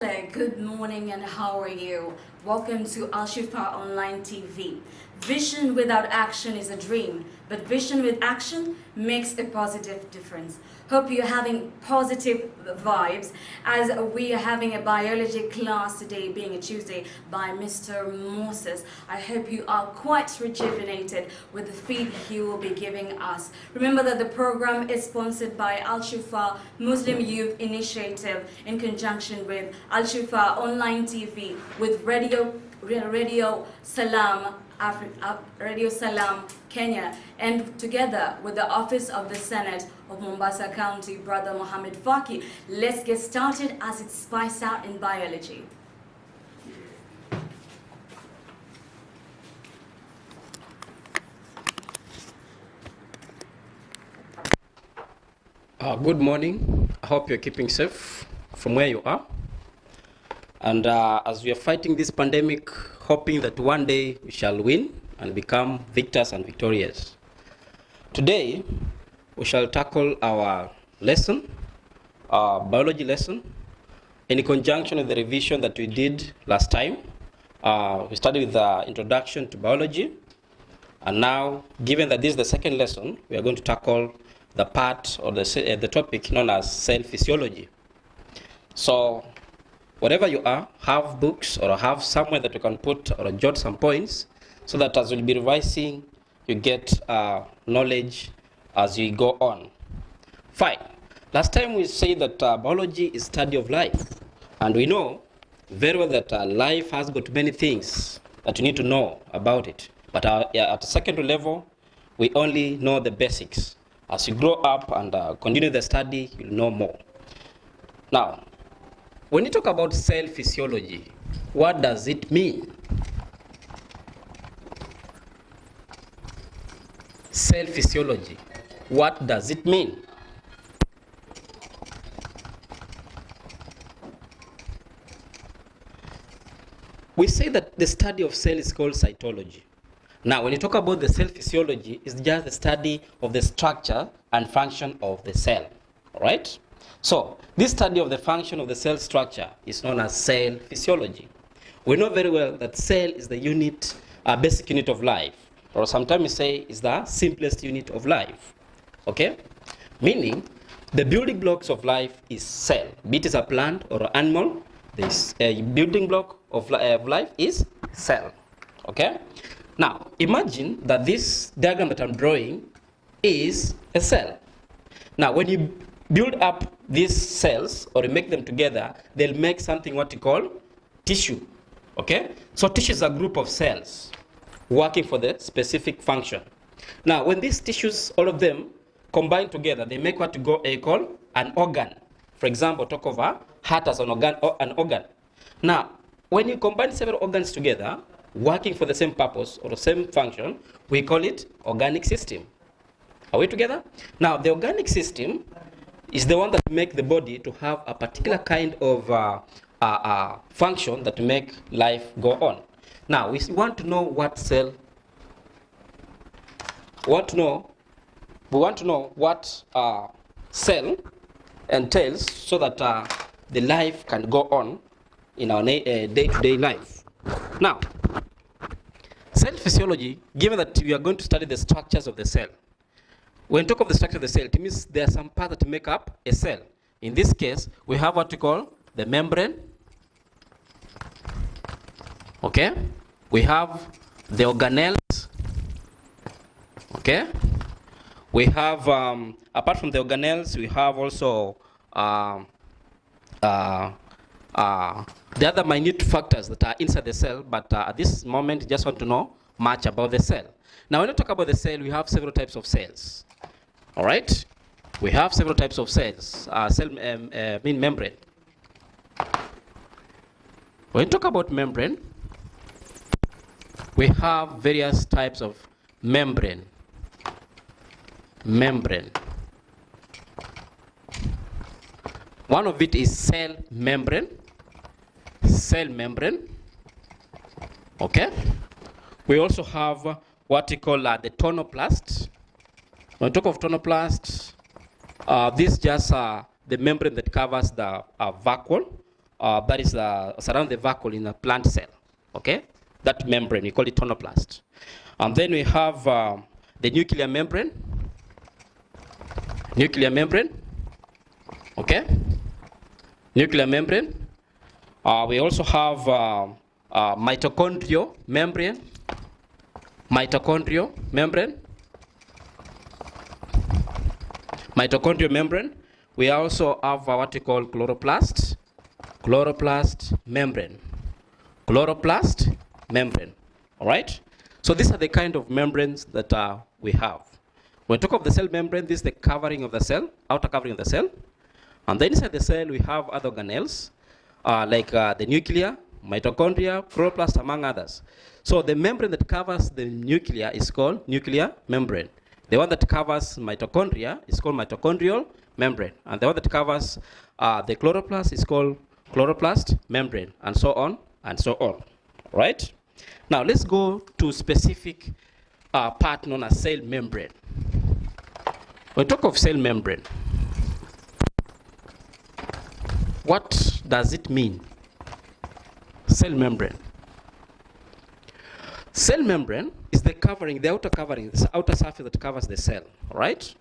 Hello, good morning, and how are you? Welcome to Shifaa Online TV. Vision without action is a dream, but vision with action makes a positive difference. Hope you're having positive vibes as we are having a biology class today, being a Tuesday, by Mr. Moses. I hope you are quite rejuvenated with the feed he will be giving us. Remember that the program is sponsored by Al Shifaa Muslim Youth Initiative in conjunction with Al Shifaa Online TV with Radio Salam Radio Salam Kenya, and together with the Office of the Senate of Mombasa County, Brother Mohammed Faki. Let's get started as it's spiced out in biology. Good morning. I hope you're keeping safe from where you are. And as we are fighting this pandemic, hoping that one day we shall win and become victors and victorious. Today, we shall tackle our lesson, our biology lesson, in conjunction with the revision that we did last time. We started with the introduction to biology. And now, given that this is the second lesson, we are going to tackle the part or the topic known as cell physiology. So, wherever you are, have books or have somewhere that you can put or jot some points so that as you'll be revising, you get knowledge as you go on. Fine. Last time we said that biology is study of life. And we know very well that life has got many things that you need to know about it. But at secondary level, we only know the basics. As you grow up and continue the study, you'll know more. Now, when you talk about cell physiology, what does it mean? Cell physiology, what does it mean? We say that the study of cell is called cytology. Now, when you talk about the cell physiology, it's just the study of the structure and function of the cell, all right? So, this study of the function of the cell structure is known as cell physiology. We know very well that cell is the unit, basic unit of life, or sometimes we say is the simplest unit of life, okay? Meaning, the building blocks of life is cell. Be it is a plant or an animal, this building block of life is cell, okay? Now, imagine that this diagram that I'm drawing is a cell. Now, when you build up these cells or you make them together, they'll make something what you call tissue. Okay? So tissue is a group of cells working for the specific function. Now, when these tissues, all of them combine together, they make what you call an organ. For example, talk of a heart as an organ. Now, when you combine several organs together, working for the same purpose or the same function, we call it organic system. Are we together? Now, the organic system is the one that makes the body to have a particular kind of function that make life go on. Now, we want to know what cell. We want to know what cell entails so that the life can go on in our day-to-day life. Now, cell physiology, given that we are going to study the structures of the cell. When we talk of the structure of the cell, it means there are some parts that make up a cell. In this case, we have what we call the membrane. Okay? We have the organelles. Okay? We have, apart from the organelles, we have also the other minute factors that are inside the cell, but at this moment, just want to know much about the cell. Now, when we talk about the cell, we have several types of cells. All right? We have several types of cells. Membrane. When we talk about membrane, we have various types of membrane. One of it is cell membrane. Okay? We also have what we call the tonoplast. When we talk of tonoplast, this just the membrane that covers the vacuole that is surround the vacuole in a plant cell. Okay, that membrane we call it tonoplast. And then we have the nuclear membrane. Nuclear membrane. Okay, nuclear membrane. We also have mitochondrial membrane. Mitochondrial membrane. Mitochondrial membrane. We also have what we call chloroplast. Chloroplast membrane. Chloroplast membrane. All right. So these are the kind of membranes that we have. When we talk of the cell membrane, this is the covering of the cell, outer covering of the cell. And then inside the cell, we have other organelles, like the nuclear, mitochondria, chloroplast, among others. So the membrane that covers the nuclear is called nuclear membrane. The one that covers mitochondria is called mitochondrial membrane. And the one that covers the chloroplast is called chloroplast membrane, and so on and so on. Right? Now let's go to specific part known as cell membrane. When we talk of cell membrane, what does it mean? Cell membrane. Cell membrane is the covering, the outer covering, the outer surface that covers the cell, right?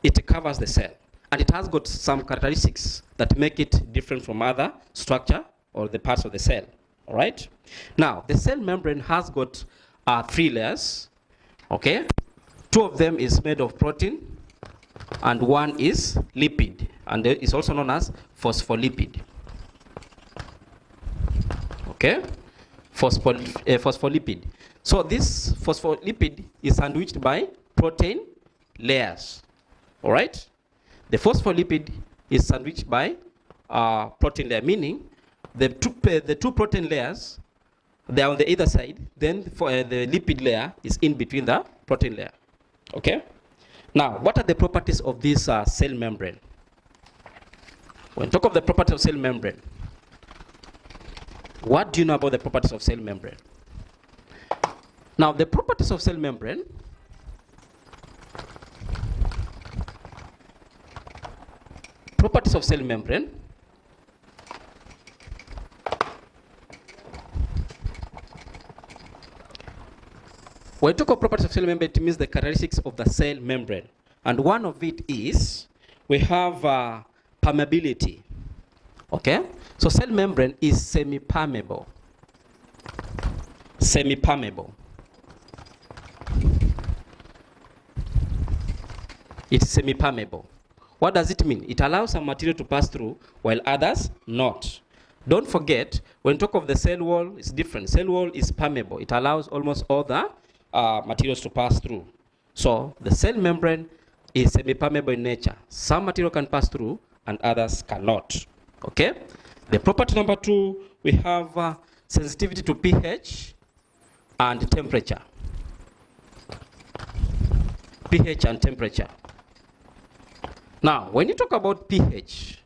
It covers the cell. And it has got some characteristics that make it different from other structure or the parts of the cell, all right? Now, the cell membrane has got 3 layers, okay? 2 of them is made of protein, and 1 is lipid, and it's also known as phospholipid. Okay? Phospholipid. So this phospholipid is sandwiched by protein layers. All right? The phospholipid is sandwiched by protein layer, meaning the two protein layers, they are on the either side, then the lipid layer is in between the protein layer. Okay? Now, what are the properties of this cell membrane? When we talk of the properties of cell membrane, what do you know about the properties of cell membrane? Now, the properties of cell membrane when we talk of properties of cell membrane, it means the characteristics of the cell membrane. And one of it is we have permeability. Okay? So cell membrane is semi-permeable. Semi-permeable. It's semi-permeable. What does it mean? It allows some material to pass through while others not. Don't forget, when we talk of the cell wall, it's different. Cell wall is permeable. It allows almost all the materials to pass through. So the cell membrane is semi-permeable in nature. Some material can pass through and others cannot. Okay? The property number 2, we have sensitivity to pH and temperature. pH and temperature. Now, when you talk about pH,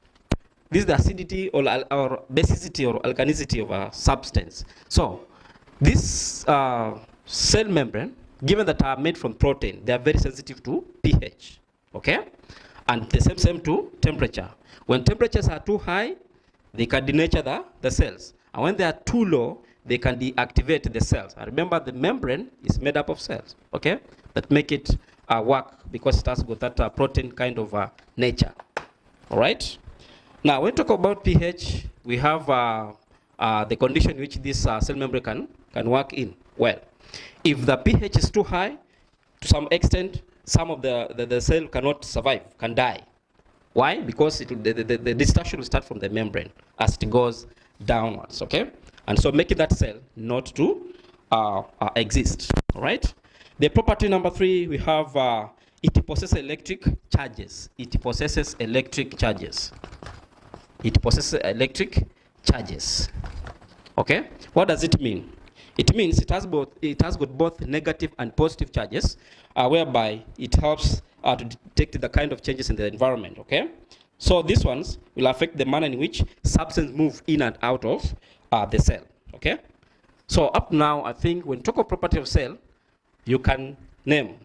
this is the acidity or basicity or alkanicity of a substance. So, this cell membrane, given that are made from protein, they are very sensitive to pH. Okay? And the same to temperature. When temperatures are too high, they can denature the cells. And when they are too low, they can deactivate the cells. And remember, the membrane is made up of cells, okay, that make it work because it has got that protein kind of nature. All right? Now, when we talk about pH, we have the condition in which this cell membrane can work in. Well, if the pH is too high, to some extent, some of the cell cannot survive, can die. Why? Because the destruction will start from the membrane as it goes downwards, okay? And so making that cell not to exist, all right? The property number 3, we have it possesses electric charges. It possesses electric charges. It possesses electric charges. Okay? What does it mean? It means it has got both negative and positive charges, whereby it helps to detect the kind of changes in the environment. Okay? So these ones will affect the manner in which substances move in and out of the cell. Okay? So up now, I think when you talk of property of cell, you can name.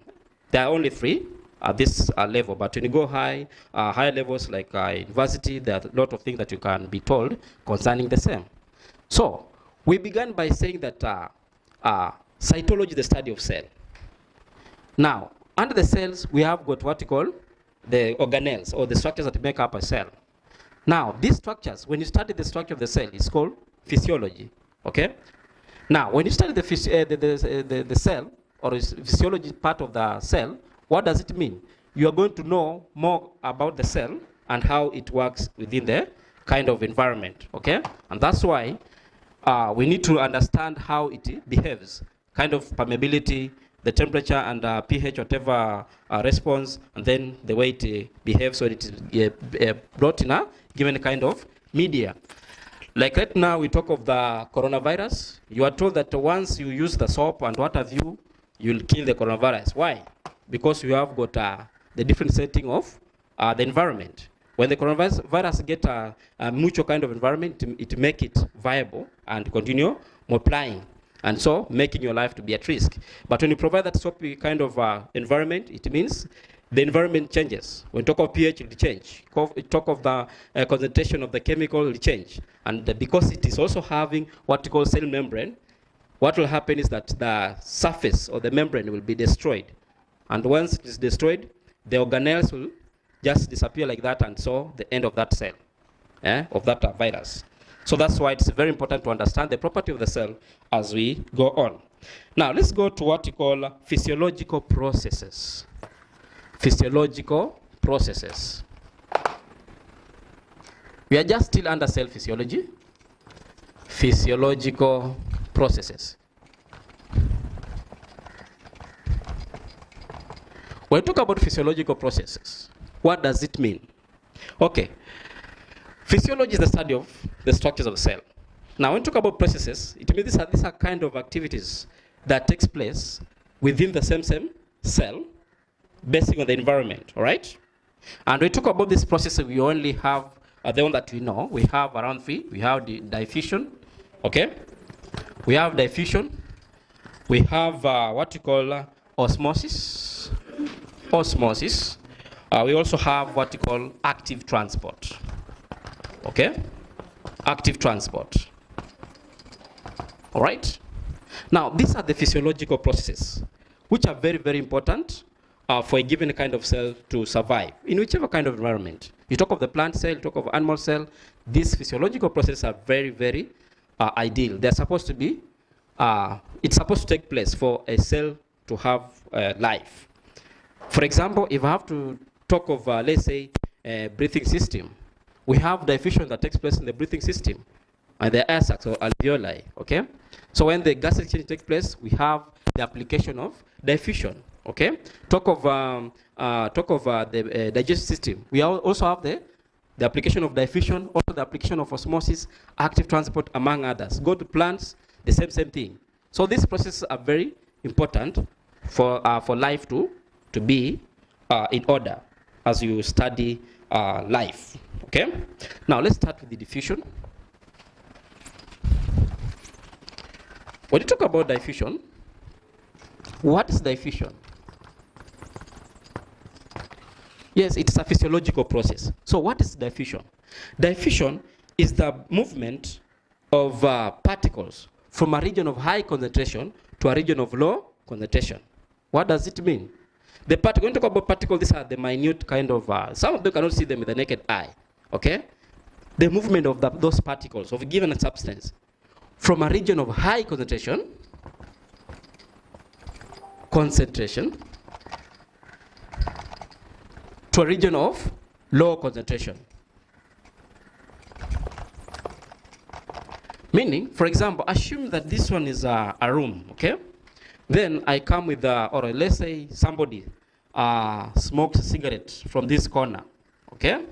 There are only 3. at this level. But when you go higher levels like university, there are a lot of things that you can be told concerning the same. So we began by saying that cytology is the study of cell. Now, under the cells, we have got what you call the organelles, or the structures that make up a cell. Now, these structures, when you study the structure of the cell, it's called physiology. Okay? Now, when you study the cell, or physiology part of the cell, what does it mean? You are going to know more about the cell and how it works within the kind of environment. Okay? And that's why we need to understand how it behaves, kind of permeability, the temperature and pH, whatever response, and then the way it behaves when it is brought in a given kind of media. Like right now, we talk of the coronavirus. You are told that once you use the soap and what have you, you'll kill the coronavirus. Why? Because you have got the different setting of the environment. When the coronavirus get a mutual kind of environment, it make it viable and continue multiplying, and so making your life to be at risk. But when you provide that soapy kind of environment, it means the environment changes. When you talk of pH, it will change. Talk of the concentration of the chemical, it will change. And because it is also having what we call cell membrane, what will happen is that the surface or the membrane will be destroyed. And once it is destroyed, the organelles will just disappear like that, and so the end of that cell, of that virus. So that's why it's very important to understand the property of the cell as we go on. Now let's go to what we call physiological processes. Physiological processes. We are just still under cell physiology. Physiological processes. When we talk about physiological processes, what does it mean? Okay. Physiology is the study of the structures of the cell. Now, when we talk about processes, it means these are kind of activities that takes place within the same cell, based on the environment, all right? And when we talk about this process, we only have the one that we know. We have around three. We have the diffusion, okay? We have diffusion. We have what we call osmosis. Osmosis. We also have what we call active transport. Okay? Active transport. All right? Now, these are the physiological processes, which are very, very important for a given kind of cell to survive in whichever kind of environment. You talk of the plant cell, you talk of animal cell. These physiological processes are very, very ideal. They're supposed to be, it's supposed to take place for a cell to have life. For example, if I have to talk of, let's say, a breathing system, we have diffusion that takes place in the breathing system and the air sacs or alveoli, okay? So when the gas exchange takes place, we have the application of diffusion, okay? Talk of the digestive system. We also have the application of diffusion, also the application of osmosis, active transport, among others. Go to plants, the same thing. So these processes are very important for life to be in order as you study life. Okay? Now let's start with the diffusion. When you talk about diffusion, what is diffusion? Yes, it's a physiological process. So what is diffusion? Diffusion is the movement of particles from a region of high concentration to a region of low concentration. What does it mean? The particle, when you talk about particles, these are the minute kind of, some of them cannot see them with the naked eye, okay? The movement of those particles of a given substance from a region of high concentration to a region of low concentration. Meaning, for example, assume that this one is a room, okay? Then I come with, or let's say somebody smokes a cigarette from this corner, okay?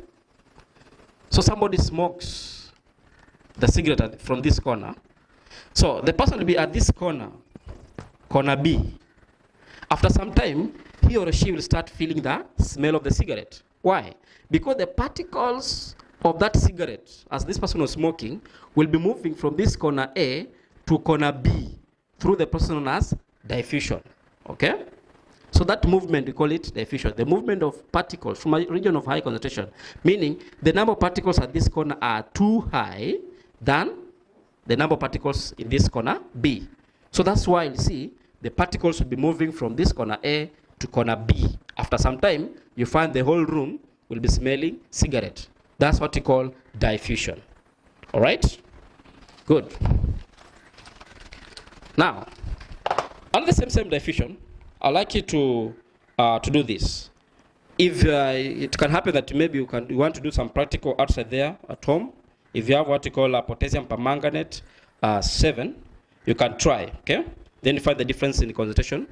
So somebody smokes the cigarette from this corner. So the person will be at this corner, corner B. After some time, he or she will start feeling the smell of the cigarette. Why? Because the particles of that cigarette, as this person was smoking, will be moving from this corner A to corner B through the process known as diffusion. Okay? So that movement, we call it diffusion. The movement of particles from a region of high concentration, meaning the number of particles at this corner are too high than the number of particles in this corner B. So that's why you see the particles will be moving from this corner A to corner B. After some time, you find the whole room will be smelling cigarette. That's what we call diffusion. All right? Good. Now, on the same diffusion, I'd like you to do this. If it can happen that maybe you want to do some practical outside there at home, if you have what you call potassium permanganate 7, you can try, okay? Then you find the difference in the concentration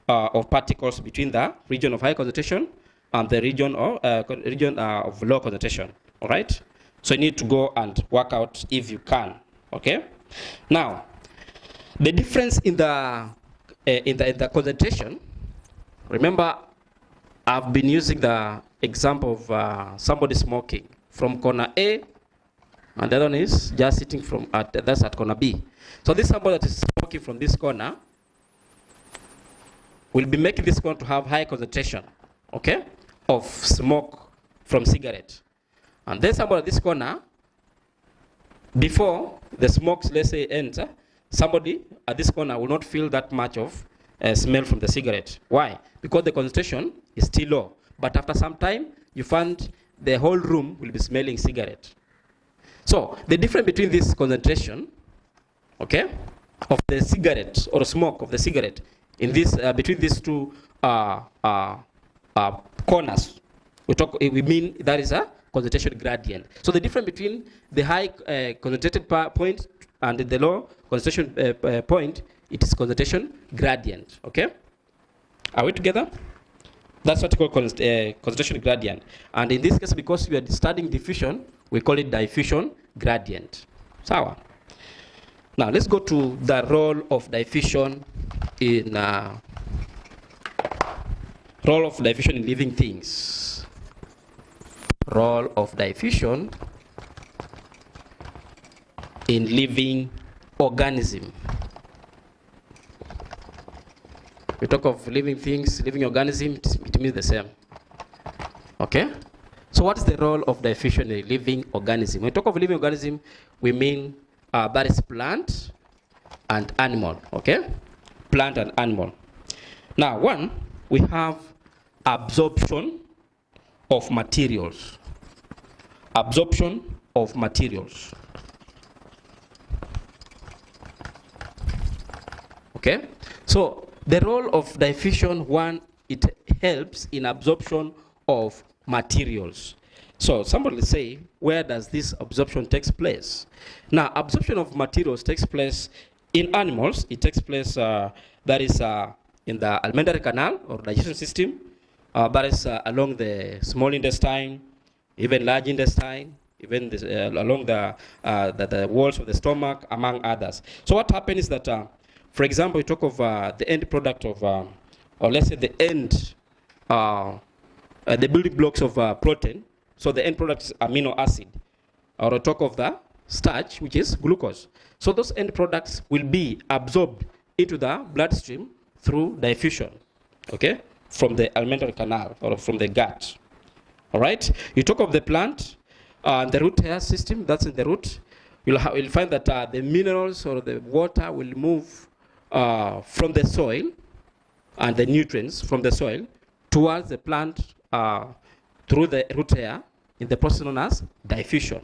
of particles between the region of high concentration and the region of low concentration, all right? So you need to go and work out if you can, okay? Now, the difference in the concentration, remember, I've been using the example of somebody smoking from corner A, and the other one is just sitting that's at corner B. So this somebody that is smoking from this corner will be making this corner to have high concentration, okay, of smoke from cigarette. And then somebody at this corner, before the smoke, let's say, enter, somebody at this corner will not feel that much of smell from the cigarette. Why? Because the concentration is still low. But after some time, you find the whole room will be smelling cigarette. So the difference between this concentration, okay, of the cigarette or smoke of the cigarette in this between these two corners, we mean that is a concentration gradient. So the difference between the high concentrated point and the low concentration point, it is concentration gradient. Okay, are we together? That's what we call concentration gradient. And in this case, because we are studying diffusion, we call it diffusion gradient. Sawa. Now let's go to the role of diffusion in living things. Role of diffusion in living organism. We talk of living things, living organism, it means the same. Okay? So what is the role of diffusion in a living organism? When we talk of living organism, we mean that is plant and animal. Okay? Plant and animal. Now, one, we have absorption of materials. Absorption of materials. Okay? So, the role of diffusion, one, it helps in absorption of materials. So somebody will say, where does this absorption takes place? Now, absorption of materials takes place in animals. It takes place, in the alimentary canal or digestion system. That is along the small intestine, even large intestine, even this, along the walls of the stomach, among others. So what happens is that, for example, we talk of the end product of, or let's say the end, the building blocks of protein. So the end product is amino acid. Or we talk of the starch, which is glucose. So those end products will be absorbed into the bloodstream through diffusion, okay, from the alimentary canal or from the gut. All right. You talk of the plant, the root hair system. That's in the root. You'll find that the minerals or the water will move from the soil and the nutrients from the soil towards the plant through the root hair in the process known as diffusion.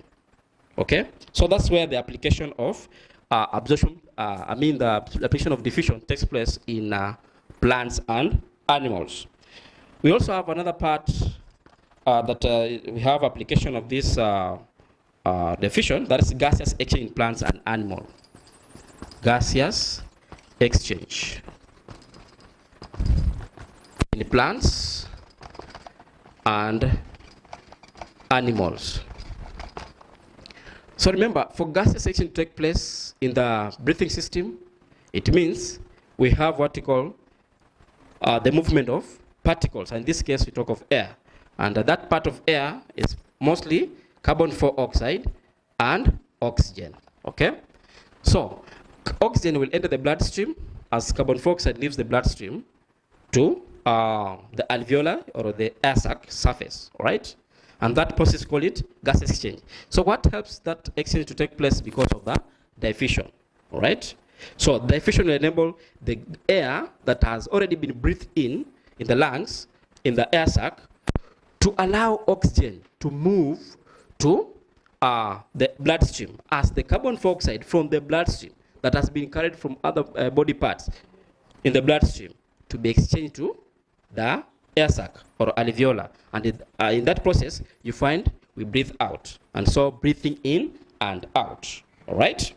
Okay, so that's where the application of absorption, the application of diffusion takes place in plants and animals. We also have another part that we have application of this diffusion, that is gaseous exchange in plants and animals. Gaseous exchange in plants and animals. So remember, for gaseous exchange to take place in the breathing system, it means we have what we call the movement of particles. In this case, we talk of air. And that part of air is mostly carbon dioxide and oxygen. Okay? So, oxygen will enter the bloodstream as carbon dioxide leaves the bloodstream to the alveolar or the air sac surface, right? And that process called it gas exchange. So what helps that exchange to take place because of the diffusion, right? So diffusion will enable the air that has already been breathed in the lungs, in the air sac, to allow oxygen to move to the bloodstream as the carbon dioxide from the bloodstream that has been carried from other body parts in the bloodstream to be exchanged to the air sac or alveolar. And in that process, you find we breathe out. And so breathing in and out, all right?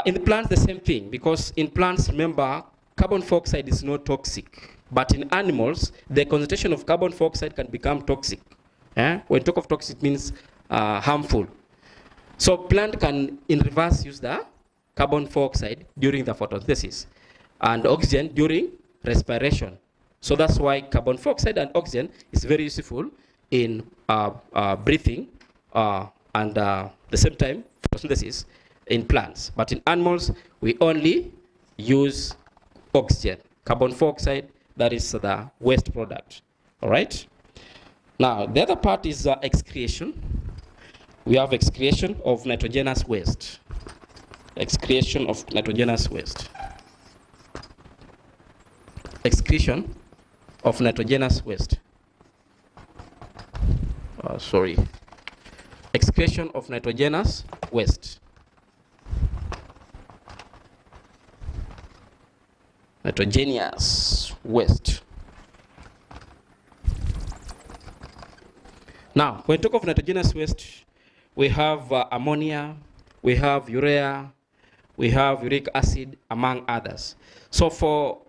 In the plants, the same thing, because in plants, remember, carbon dioxide is not toxic. But in animals, the concentration of carbon dioxide can become toxic. When you talk of toxic, it means harmful. So plant can, in reverse, use the carbon dioxide during the photosynthesis and oxygen during respiration. So that's why carbon dioxide and oxygen is very useful in breathing and the same time photosynthesis in plants. But in animals, we only use oxygen. Carbon dioxide, that is the waste product. All right? Now, the other part is excretion. We have excretion of nitrogenous waste. Excretion of nitrogenous waste. Excretion of nitrogenous waste. Excretion of nitrogenous waste. Nitrogenous waste. Now, when we talk of nitrogenous waste, we have ammonia, we have urea, we have uric acid, among others. So for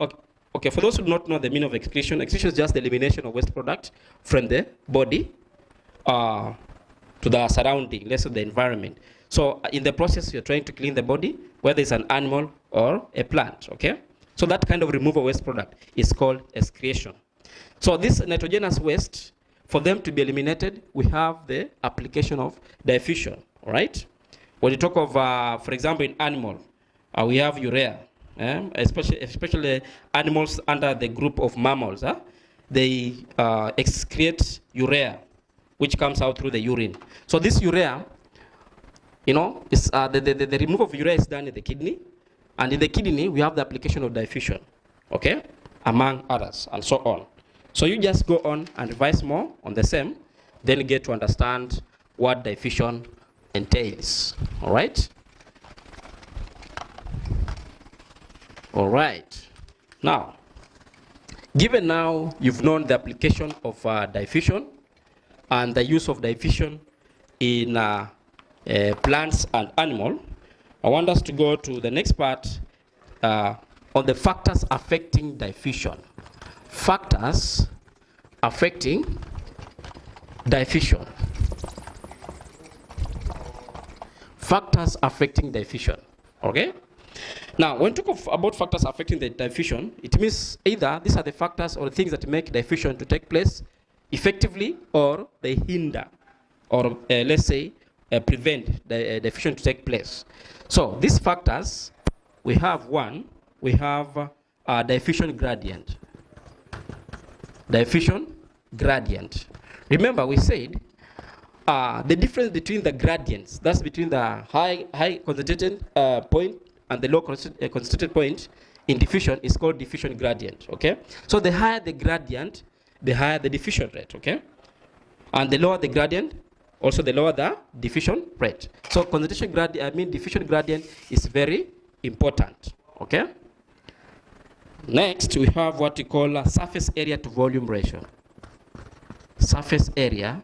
those who do not know the meaning of excretion, excretion is just the elimination of waste product from the body to the surrounding, let's say the environment. So in the process, you're trying to clean the body, whether it's an animal or a plant, okay? So that kind of removal of waste product is called excretion. So this nitrogenous waste, for them to be eliminated, we have the application of diffusion, all right? When you talk of, for example, in animal, we have urea, especially animals under the group of mammals. They excrete urea, which comes out through the urine. So this urea, you know, is, the removal of urea is done in the kidney. And in the kidney, we have the application of diffusion, okay, among others, and so on. So you just go on and revise more on the same, then you get to understand what diffusion entails, all right? All right. Now, given now you've known the application of diffusion and the use of diffusion in plants and animals, I want us to go to the next part on the factors affecting diffusion. Factors affecting diffusion. Factors affecting diffusion. Okay? Now, when we talk about factors affecting the diffusion, it means either these are the factors or the things that make diffusion to take place effectively, or they hinder, or let's say, prevent the diffusion to take place. So these factors, we have one, we have diffusion gradient. Diffusion gradient. Remember, we said the difference between the gradients, that's between the high concentrated point and the low concentrated point in diffusion, is called diffusion gradient. Okay. So the higher the gradient, the higher the diffusion rate. Okay. And the lower the gradient, also the lower the diffusion rate. So concentration gradient, diffusion gradient is very important. Okay. Next, we have what we call surface area to volume ratio. Surface area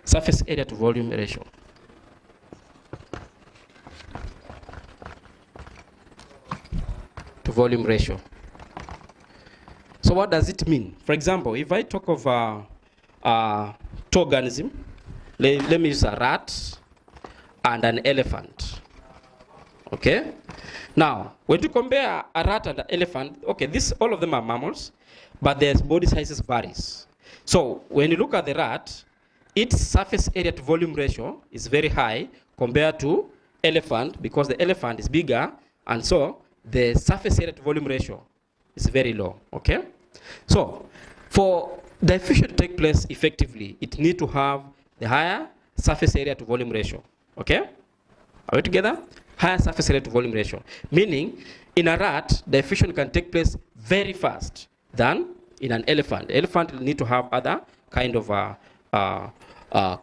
to volume ratio. To volume ratio. So what does it mean? For example, if I talk of two organisms, let me use a rat and an elephant. Okay? Now, when you compare a rat and an elephant, okay, all of them are mammals, but their body sizes varies. So when you look at the rat, its surface area to volume ratio is very high compared to elephant, because the elephant is bigger, and so the surface area to volume ratio is very low. Okay? So, for diffusion to take place effectively, it needs to have the higher surface area to volume ratio. Okay? Are we together? Higher surface area to volume ratio. Meaning, in a rat, diffusion can take place very fast than in an elephant. The elephant will need to have other kind of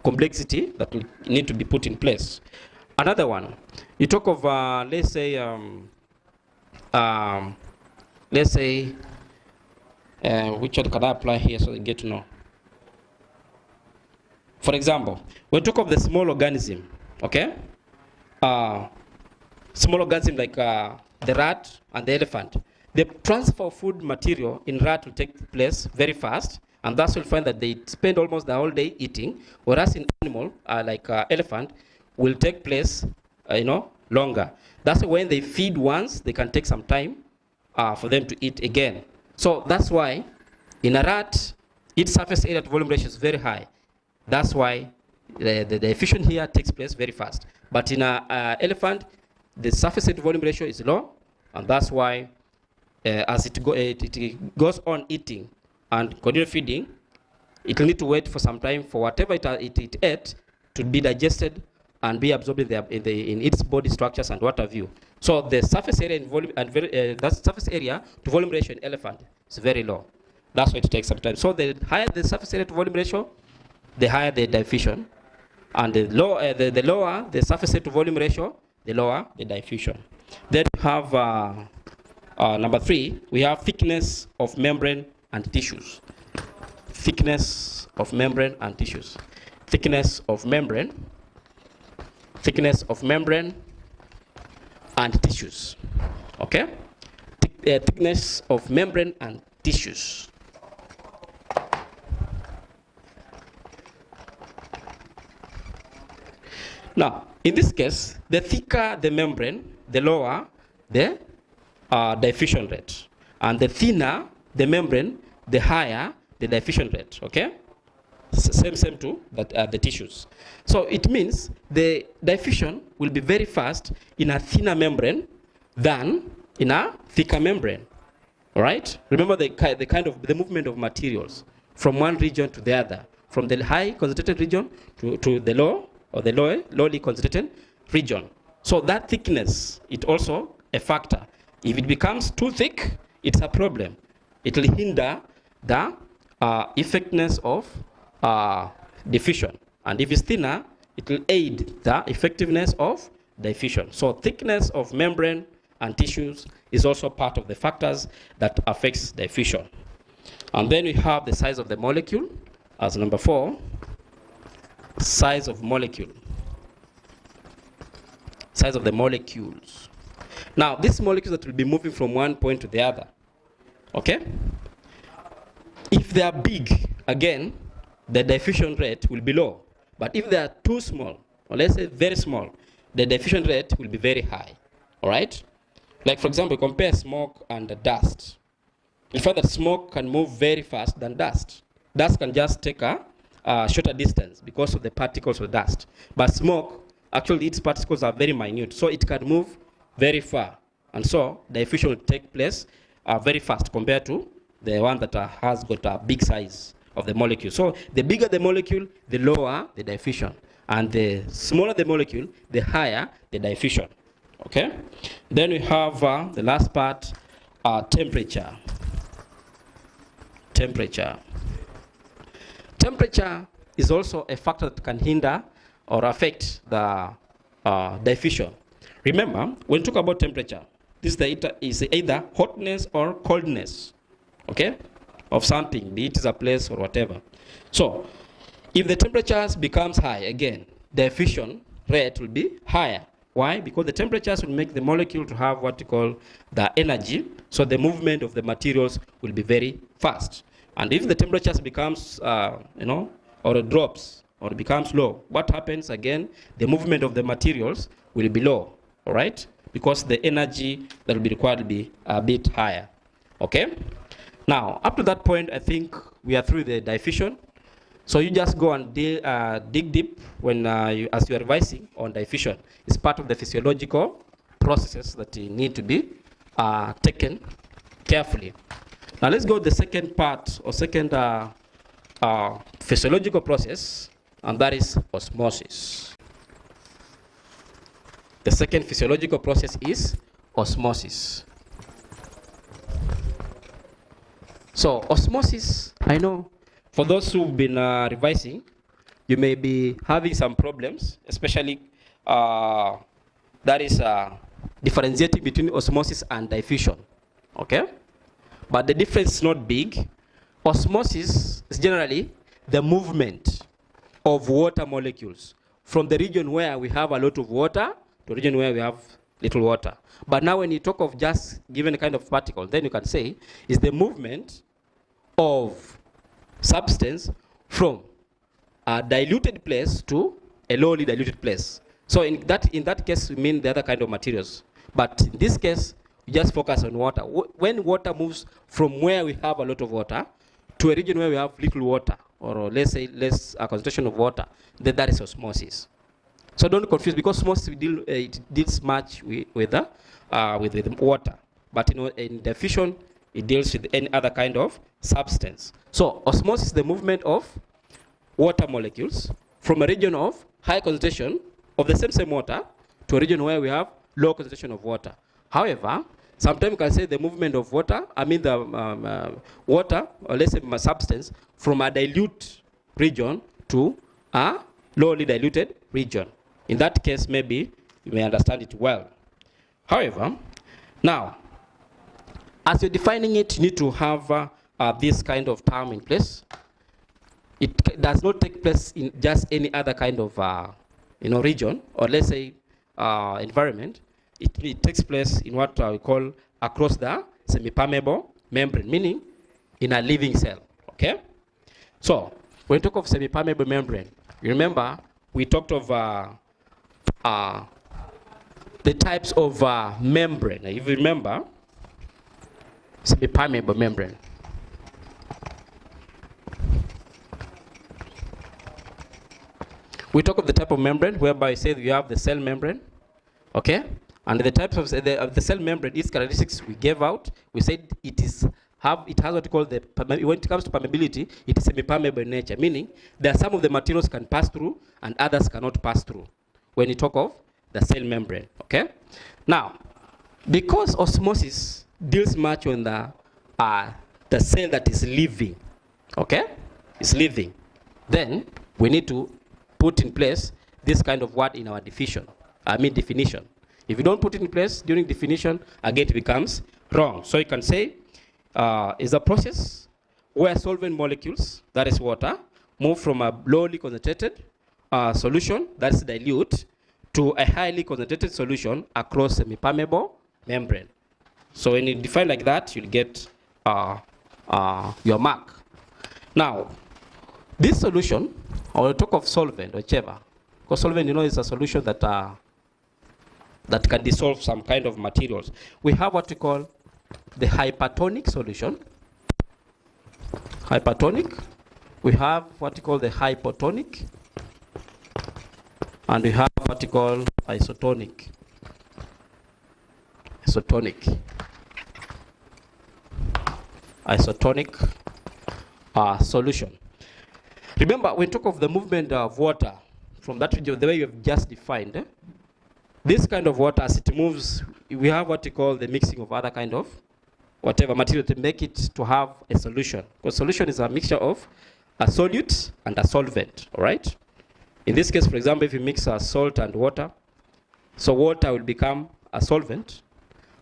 complexity that will need to be put in place. Another one, you talk of, let's say, which one can I apply here so you get to know? For example, when we talk of the small organism, okay? Small organism like the rat and the elephant, the transfer of food material in rat will take place very fast, and thus you'll find that they spend almost the whole day eating, whereas in animal like elephant will take place, longer. That's why when they feed once, they can take some time for them to eat again. So that's why in a rat, its surface area to volume ratio is very high. That's why the diffusion here takes place very fast. But in an elephant, the surface area to volume ratio is low, and that's why as it goes on eating and continue feeding, it will need to wait for some time for whatever it ate to be digested and be absorbed in its body structures and what have you. So the surface area in volume and that surface area to volume ratio in elephant is very low. That's why it takes some time. So the higher the surface area to volume ratio, the higher the diffusion, and the lower the surface area to volume ratio, the lower the diffusion. Then we have number 3. We have thickness of membrane and tissues. Thickness of membrane and tissues. Thickness of membrane. Thickness of membrane and tissues. Okay? Thickness of membrane and tissues. Now, in this case, the thicker the membrane, the lower the diffusion rate. And the thinner the membrane, the higher the diffusion rate. Okay? Same to the tissues. So it means the diffusion will be very fast in a thinner membrane than in a thicker membrane. All right? Remember the kind of the movement of materials from one region to the other, from the high concentrated region to the low or the lowly concentrated region. So that thickness is also a factor. If it becomes too thick, it's a problem. It will hinder the effectiveness of diffusion. And if it's thinner, it will aid the effectiveness of diffusion. So thickness of membrane and tissues is also part of the factors that affects diffusion. And then we have the size of the molecule as number 4. Size of molecule. Size of the molecules. Now, these molecules that will be moving from one point to the other. Okay? If they are big, again, the diffusion rate will be low. But if they are too small, or let's say very small, the diffusion rate will be very high. All right? Like, for example, compare smoke and dust. You find that smoke can move very fast than dust. Dust can just take a shorter distance because of the particles of dust. But smoke, actually, its particles are very minute, so it can move very far. And so, the diffusion will take place very fast compared to the one that has got a big size of the molecule. So, the bigger the molecule, the lower the diffusion. And the smaller the molecule, the higher the diffusion. Okay? Then we have the last part, temperature. Temperature. Temperature is also a factor that can hinder or affect the diffusion. Remember, when we talk about temperature, this is either hotness or coldness, okay, of something, be it is a place or whatever. So, if the temperatures becomes high, again, the diffusion rate will be higher. Why? Because the temperatures will make the molecule to have what we call the energy, so the movement of the materials will be very fast. And if the temperatures becomes, or drops, or becomes low, what happens again? The movement of the materials will be low, all right? Because the energy that will be required will be a bit higher, okay? Now, up to that point, I think we are through the diffusion. So you just go and dig deep when as you are revising on diffusion. It's part of the physiological processes that need to be taken carefully. Now let's go to the second part or second physiological process, and that is osmosis. The second physiological process is osmosis. So osmosis, I know for those who've been revising, you may be having some problems, especially that is differentiating between osmosis and diffusion. Okay? But the difference is not big. Osmosis is generally the movement of water molecules from the region where we have a lot of water to a region where we have little water. But now when you talk of just given a kind of particle, then you can say is the movement of substance from a diluted place to a lowly diluted place. So in that case, we mean the other kind of materials. But in this case, we just focus on water. When water moves from where we have a lot of water to a region where we have little water, or let's say less concentration of water, then that is osmosis. So don't confuse, because osmosis it deals much with water, but in diffusion it deals with any other kind of substance. So osmosis is the movement of water molecules from a region of high concentration of the same water to a region where we have low concentration of water. However, sometimes you can say the movement of water, the water, or let's say substance, from a dilute region to a lowly diluted region. In that case, maybe you may understand it well. However, now, as you're defining it, you need to have this kind of term in place. It does not take place in just any other kind of region, or let's say environment. It takes place in what we call across the semi-permeable membrane, meaning in a living cell. Okay? So, when we talk of semi-permeable membrane, you remember we talked of the types of membrane. If you remember, semi-permeable membrane. We talk of the type of membrane whereby we say you have the cell membrane, okay? And the types of the cell membrane, its characteristics we gave out. We said it has what we call when it comes to permeability, it is semi-permeable in nature, meaning there are some of the materials can pass through and others cannot pass through when you talk of the cell membrane, okay? Now, because osmosis deals much on the cell that is living, okay? It's living. Then we need to put in place this kind of word in our definition. If you don't put it in place during definition, again it becomes wrong. So you can say is a process where solvent molecules, that is water, move from a lowly concentrated solution, that is dilute, to a highly concentrated solution across semi-permeable membrane. So when you define like that, you'll get your mark. Now, this solution, I will talk of solvent, whichever, because solvent, is a solution that can dissolve some kind of materials. We have what we call the hypertonic solution. Hypertonic. We have what we call the hypotonic. And we have what we call isotonic. Isotonic solution. Remember, when we talk of the movement of water from that region, the way you have just defined, this kind of water, as it moves, we have what we call the mixing of other kind of whatever material to make it to have a solution. Because solution is a mixture of a solute and a solvent, all right? In this case, for example, if you mix salt and water, so water will become a solvent,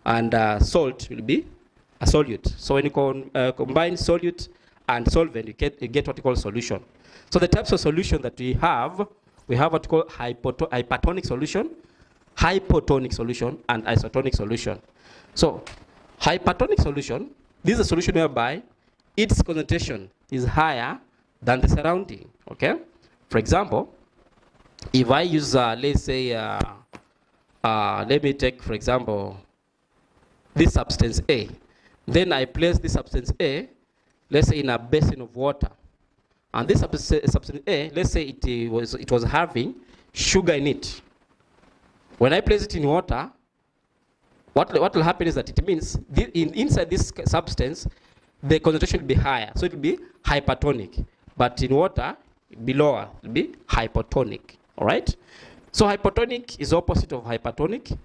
and salt will be a solute. So when you combine solute and solvent, you get what we call solution. So the types of solution that we have what we call hypertonic solution, hypotonic solution, and isotonic solution. So hypertonic solution, this is a solution whereby its concentration is higher than the surrounding, okay? For example, if I use, let's say, let me take, for example, this substance A. Then I place this substance A, let's say, in a basin of water. And this substance A, let's say it was having sugar in it. When I place it in water, what will happen is that it means inside this substance, the concentration will be higher. So it will be hypertonic. But in water, it will be lower. It will be hypotonic. All right? So hypotonic is opposite of hypertonic.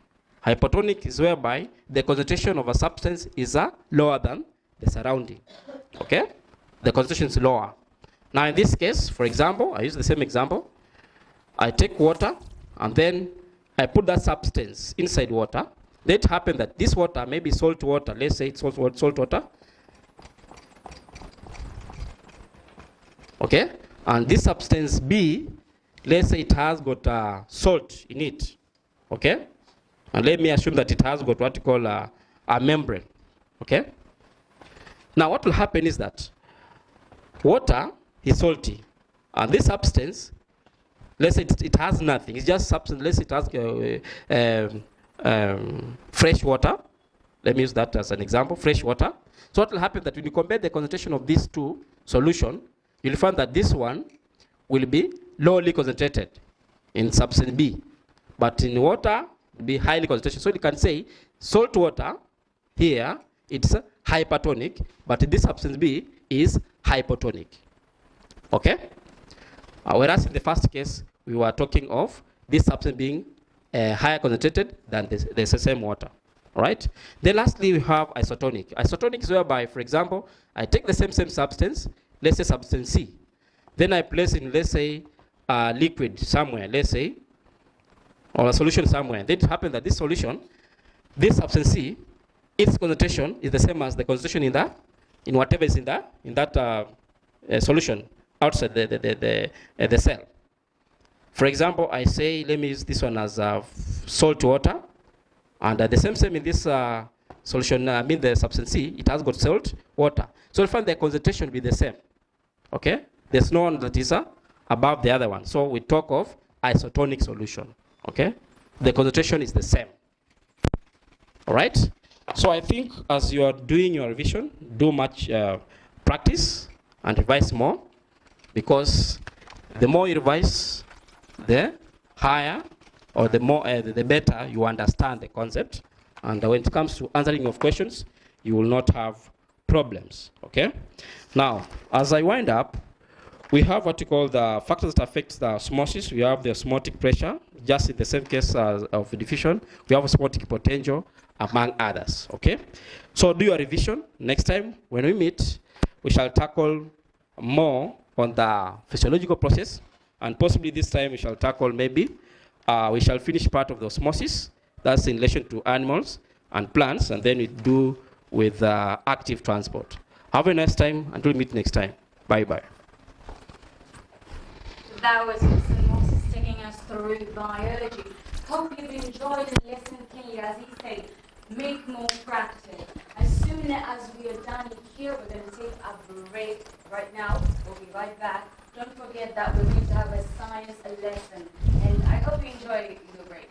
Hypotonic is whereby the concentration of a substance is lower than the surrounding. Okay? The concentration is lower. Now in this case, for example, I use the same example. I take water and then I put that substance inside water. Let it happen that this water may be salt water. Let's say it's salt water. Okay? And this substance B, let's say it has got salt in it. Okay? And let me assume that it has got what you call a membrane. Okay? Now what will happen is that water is salty. And this substance, let's say it has nothing. It's just substance. Let's say it has fresh water. Let me use that as an example, fresh water. So what will happen that when you compare the concentration of these two solutions, you'll find that this one will be lowly concentrated in substance B. But in water, it will be highly concentrated. So you can say salt water here, it's hypertonic, but this substance B is hypotonic. Okay? Whereas in the first case, we were talking of this substance being higher concentrated than the same water. All right? Then lastly, we have isotonic. Isotonic is whereby, for example, I take the same substance, let's say substance C. Then I place in, let's say, a liquid somewhere, let's say, or a solution somewhere. Then it happens that this solution, this substance C, its concentration is the same as the concentration in whatever is in that solution outside the cell. For example, I say, let me use this one as salt water, and the same in this solution, I mean the substance C, it has got salt water. So you'll find the concentration will be the same. Okay? There's no one that is above the other one. So we talk of isotonic solution. Okay? The concentration is the same. All right? So I think as you are doing your revision, do much practice and revise more, because the more you revise, the higher or the more the better you understand the concept, and when it comes to answering of questions, you will not have problems. Okay? Now, as I wind up, we have what we call the factors that affect the osmosis. We have the osmotic pressure, just in the same case of diffusion. We have osmotic potential, among others. Okay? So do your revision. Next time when we meet, we shall tackle more on the physiological process, and possibly this time we shall tackle maybe, we shall finish part of the osmosis, that's in relation to animals and plants, and then we do with active transport. Have a nice time until we meet next time. Bye-bye. That was Mr. Moses taking us through biology. Hope you've enjoyed the lesson clearly. As he said, make more practice. As soon as we are done here, we're going to take a break right now. We'll be right back. Don't forget that we're going to have a science lesson. And I hope you enjoy your break.